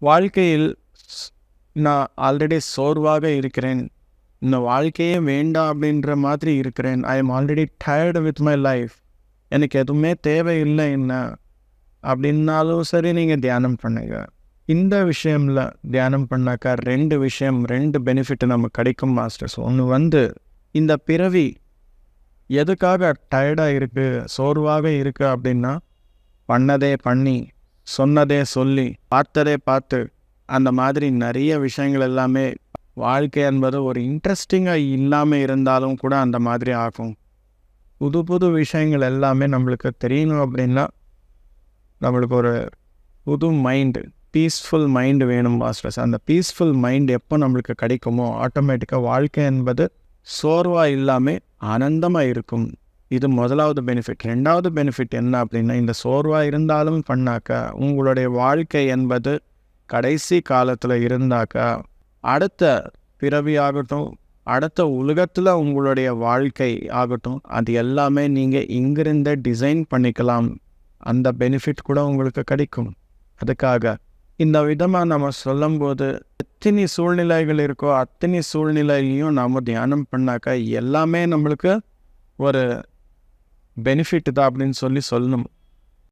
வாழ்க்கையில் ஸ்- நான் ஆல்ரெடி சோர்வாக இருக்கிறேன், இந்த வாழ்க்கையே வேண்டாம் அப்படின்ற மாதிரி இருக்கிறேன், I am already tired with my life, எனக்கு எதுவுமே தேவையில்லை என்ன அப்படின்னாலும் சரி, நீங்கள் தியானம் பண்ணுங்க. இந்த விஷயம்ல தியானம் பண்ணாக்கா ரெண்டு பெனிஃபிட் நமக்கு கிடைக்கும் மாஸ்டர்ஸ். ஒன்று இந்த பிறவி எதுக்காக டயர்டாக இருக்குது, சோர்வாக இருக்குது அப்படின்னா, பண்ணதே பண்ணி, சொன்னதே சொல்லி, பார்த்ததே பார்த்து, அந்த மாதிரி நிறைய விஷயங்கள் எல்லாமே வாழ்க்கை என்பது ஒரு இன்ட்ரெஸ்டிங்காக இல்லாமல் இருந்தாலும் கூட அந்த மாதிரி ஆகும். புது புது விஷயங்கள் எல்லாமே நம்மளுக்கு தெரியணும் அப்படின்னா நம்மளுக்கு ஒரு புது மைண்டு, பீஸ்ஃபுல் மைண்டு வேணும் மாஸ்டர்ஸ். அந்த பீஸ்ஃபுல் மைண்ட் எப்போ நம்மளுக்கு கிடைக்குமோ ஆட்டோமேட்டிக்காக வாழ்க்கை என்பது சோர்வாக இல்லாமல் ஆனந்தமாக இருக்கும். இது முதலாவது பெனிஃபிட். ரெண்டாவது பெனிஃபிட் என்ன அப்படின்னா, இந்த சோர்வாக இருந்தாலும் பண்ணாக்கா உங்களுடைய வாழ்க்கை என்பது கடைசி காலத்தில் இருந்தாக்கா அடுத்த பிறவி ஆகட்டும், அடுத்த உலகத்தில் உங்களுடைய வாழ்க்கை ஆகட்டும், அது எல்லாமே நீங்கள் இங்கிருந்தே டிசைன் பண்ணிக்கலாம். அந்த பெனிஃபிட் கூட உங்களுக்கு கிடைக்கும். அதுக்காக இந்த விதமாக நம்ம சொல்லும்போது எத்தனை சூழ்நிலைகள் இருக்கோ அத்தனை சூழ்நிலையிலையும் நாம் தியானம் பண்ணாக்கா எல்லாமே நம்மளுக்கு ஒரு பெனிஃபிட் தான் அப்படின்னு சொல்லணும்.